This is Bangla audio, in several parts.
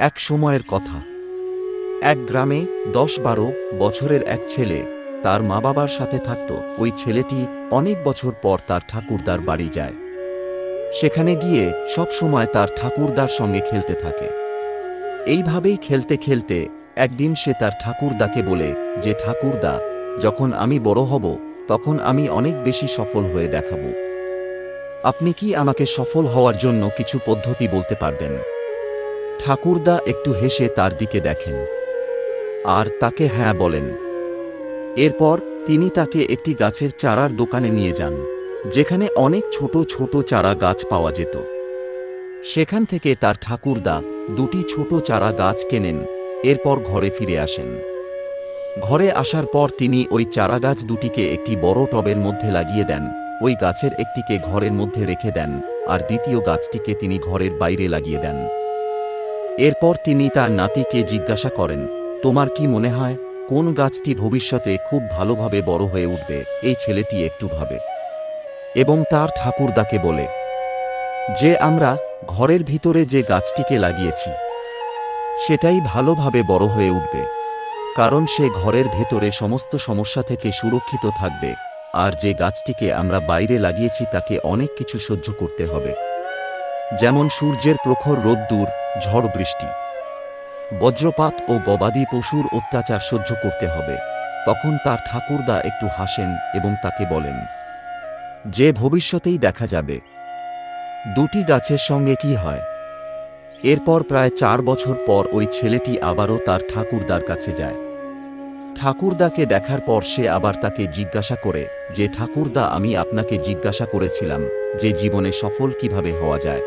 এক সময়ের কথা। এক গ্রামে ১০-১২ বছরের এক ছেলে তার মা বাবার সাথে থাকত। ওই ছেলেটি অনেক বছর পর তার ঠাকুরদার বাড়ি যায়। সেখানে গিয়ে সব সময় তার ঠাকুরদার সঙ্গে খেলতে থাকে। এইভাবেই খেলতে খেলতে একদিন সে তার ঠাকুরদাকে বলে যে, ঠাকুরদা, যখন আমি বড় হব তখন আমি অনেক বেশি সফল হয়ে দেখাবো। আপনি কি আমাকে সফল হওয়ার জন্য কিছু পদ্ধতি বলতে পারবেন? ঠাকুরদা একটু হেসে তার দিকে দেখেন আর তাকে হ্যাঁ বলেন। এরপর তিনি তাকে একটি গাছের চারার দোকানে নিয়ে যান, যেখানে অনেক ছোট ছোট চারা গাছ পাওয়া যেত। সেখান থেকে তার ঠাকুরদা দুটি ছোট চারা গাছ কেনেন। এরপর ঘরে ফিরে আসেন। ঘরে আসার পর তিনি ওই চারা গাছ দুটিকে একটি বড় টবের মধ্যে লাগিয়ে দেন। ওই গাছের একটিকে ঘরের মধ্যে রেখে দেন আর দ্বিতীয় গাছটিকে তিনি ঘরের বাইরে লাগিয়ে দেন। এরপর তিনি তার নাতিকে জিজ্ঞাসা করেন, তোমার কি মনে হয় কোন গাছটি ভবিষ্যতে খুব ভালোভাবে বড় হয়ে উঠবে? এই ছেলেটি একটু ভাবে এবং তার ঠাকুরদাকে বলে যে, আমরা ঘরের ভিতরে যে গাছটিকে লাগিয়েছি সেটাই ভালোভাবে বড় হয়ে উঠবে, কারণ সে ঘরের ভেতরে সমস্ত সমস্যা থেকে সুরক্ষিত থাকবে। আর যে গাছটিকে আমরা বাইরে লাগিয়েছি তাকে অনেক কিছু সহ্য করতে হবে, যেমন সূর্যের প্রখর রোদ্দুর, ঝড় বৃষ্টি, বজ্রপাত ও গবাদি পশুর অত্যাচার সহ্য করতে হবে। তখন তার ঠাকুরদা একটু হাসেন এবং তাকে বলেন যে, ভবিষ্যতেই দেখা যাবে দুটি গাছের সঙ্গে কি হয়। এরপর প্রায় ৪ বছর পর ওই ছেলেটি আবারও তার ঠাকুরদার কাছে যায়। ঠাকুরদাকে দেখার পর সে আবার তাকে জিজ্ঞাসা করে যে, ঠাকুরদা, আমি আপনাকে জিজ্ঞাসা করেছিলাম যে জীবনে সফল কিভাবে হওয়া যায়।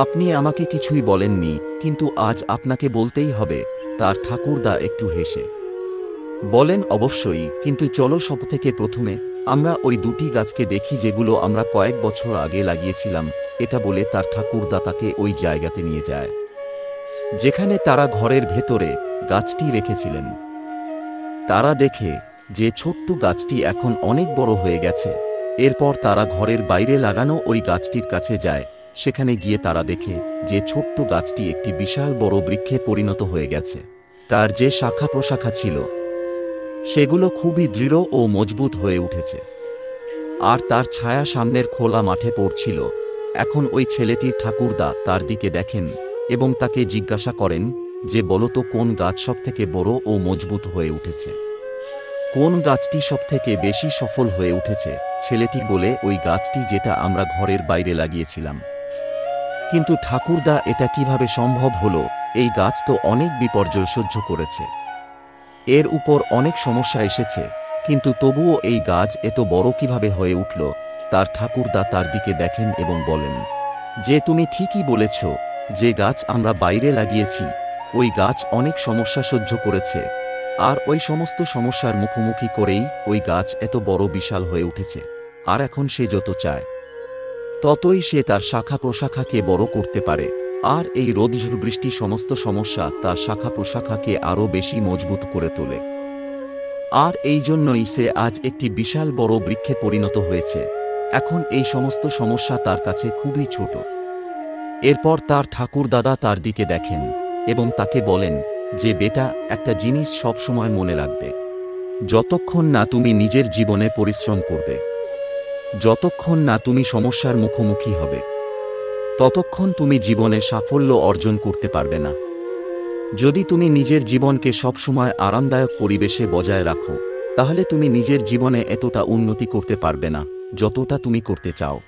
আপনি আমাকে কিছুই বলেননি, কিন্তু আজ আপনাকে বলতেই হবে। তার ঠাকুরদা একটু হেসে বলেন, অবশ্যই, কিন্তু চলো সবথেকে প্রথমে আমরা ওই দুটি গাছকে দেখি যেগুলো আমরা কয়েক বছর আগে লাগিয়েছিলাম। এটা বলে তার ঠাকুরদা তাকে ওই জায়গাতে নিয়ে যায় যেখানে তারা ঘরের ভেতরে গাছটি রেখেছিলেন। তারা দেখে যে ছোট্ট গাছটি এখন অনেক বড় হয়ে গেছে। এরপর তারা ঘরের বাইরে লাগানো ওই গাছটির কাছে যায়। সেখানে গিয়ে তারা দেখে যে ছোট্ট গাছটি একটি বিশাল বড় বৃক্ষে পরিণত হয়ে গেছে। তার যে শাখা প্রশাখা ছিল সেগুলো খুবই দৃঢ় ও মজবুত হয়ে উঠেছে, আর তার ছায়া সামনের খোলা মাঠে পড়ছিল। এখন ওই ছেলেটির ঠাকুরদা তার দিকে দেখেন এবং তাকে জিজ্ঞাসা করেন যে, বলতো কোন গাছ সবথেকে বড় ও মজবুত হয়ে উঠেছে? কোন গাছটি সবথেকে বেশি সফল হয়ে উঠেছে? ছেলেটি বলে, ওই গাছটি যেটা আমরা ঘরের বাইরে লাগিয়েছিলাম। কিন্তু ঠাকুরদা, এটা কিভাবে সম্ভব হলো? এই গাছ তো অনেক বিপর্যয় সহ্য করেছে, এর উপর অনেক সমস্যা এসেছে, কিন্তু তবুও এই গাছ এত বড় কিভাবে হয়ে উঠল? তার ঠাকুরদা তার দিকে দেখেন এবং বলেন যে, তুমি ঠিকই বলেছ, যে গাছ আমরা বাইরে লাগিয়েছি ওই গাছ অনেক সমস্যা সহ্য করেছে, আর ওই সমস্ত সমস্যার মুখোমুখি করেই ওই গাছ এত বড় বিশাল হয়ে উঠেছে। আর এখন সে যত চায় ততই সে তার শাখা প্রশাখাকে বড় করতে পারে। আর এই রোদ বৃষ্টি সমস্ত সমস্যা তার শাখা প্রশাখাকে আরও বেশি মজবুত করে তোলে। আর এই জন্যই সে আজ একটি বিশাল বড় বৃক্ষে পরিণত হয়েছে। এখন এই সমস্ত সমস্যা তার কাছে খুবই ছোট। এরপর তার ঠাকুরদাদা তার দিকে দেখেন এবং তাকে বলেন যে, বেটা, একটা জিনিস সব সময় মনে রাখবে, যতক্ষণ না তুমি নিজের জীবনে পরিশ্রম করবে, যতক্ষণ না তুমি সমস্যার মুখোমুখি হবে, ততক্ষণ তুমি জীবনে সাফল্য অর্জন করতে পারবে না। যদি তুমি নিজের জীবনকে সবসময় আরামদায়ক পরিবেশে বজায় রাখো, তাহলে তুমি নিজের জীবনে এতটা উন্নতি করতে পারবে না যতটা তুমি করতে চাও।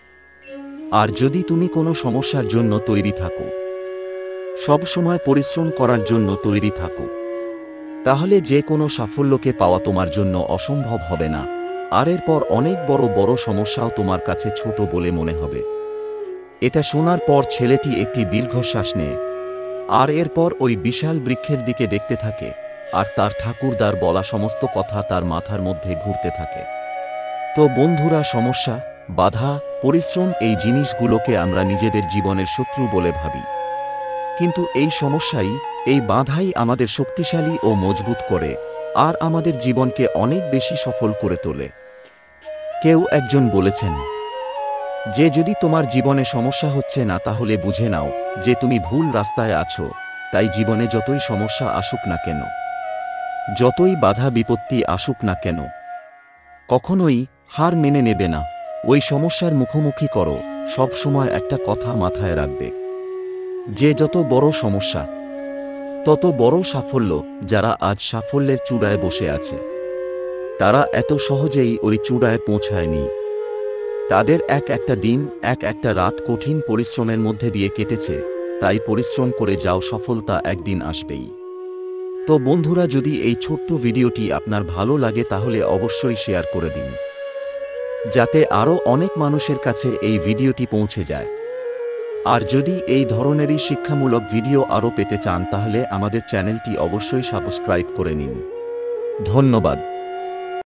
আর যদি তুমি কোনো সমস্যার জন্য তৈরি থাকো, সব সময় পরিশ্রম করার জন্য তৈরি থাকো, তাহলে যে কোনো সাফল্যকে পাওয়া তোমার জন্য অসম্ভব হবে না। আর এরপর অনেক বড় বড় সমস্যাও তোমার কাছে ছোট বলে মনে হবে। এটা শোনার পর ছেলেটি একটি দীর্ঘশ্বাস নেয় আর এরপর ওই বিশাল বৃক্ষের দিকে দেখতে থাকে, আর তার ঠাকুরদার বলা সমস্ত কথা তার মাথার মধ্যে ঘুরতে থাকে। তো বন্ধুরা, সমস্যা, বাধা, পরিশ্রম এই জিনিসগুলোকে আমরা নিজেদের জীবনের শত্রু বলে ভাবি, কিন্তু এই সমস্যাই, এই বাধাই আমাদের শক্তিশালী ও মজবুত করে আর আমাদের জীবনকে অনেক বেশি সফল করে তোলে। কেউ একজন বলেছেন যে, যদি তোমার জীবনে সমস্যা হচ্ছে না তাহলে বুঝে নাও যে তুমি ভুল রাস্তায় আছো, তাই জীবনে যতই সমস্যা আসুক না কেন, যতই বাধা বিপত্তি আসুক না কেন, কখনোই হার মেনে নেবে না। ওই সমস্যার মুখোমুখি করো। সব সময় একটা কথা মাথায় রাখবে, যে যত বড় সমস্যা তত বড় সাফল্য। যারা আজ সাফল্যের চূড়ায় বসে আছে, তারা এত সহজেই ওই চূড়ায় পৌঁছায়নি। তাদের এক একটা দিন, এক একটা রাত কঠিন পরিশ্রমের মধ্যে দিয়ে কেটেছে। তাই পরিশ্রম করে যাও, সফলতা একদিন আসবেই। তো বন্ধুরা, যদি এই ছোট্ট ভিডিওটি আপনার ভালো লাগে তাহলে অবশ্যই শেয়ার করে দিন, যাতে আরও অনেক মানুষের কাছে এই ভিডিওটি পৌঁছে যায়। আর যদি এই ধরনেরই শিক্ষামূলক ভিডিও আরও পেতে চান তাহলে আমাদের চ্যানেলটি অবশ্যই সাবস্ক্রাইব করে নিন। ধন্যবাদ।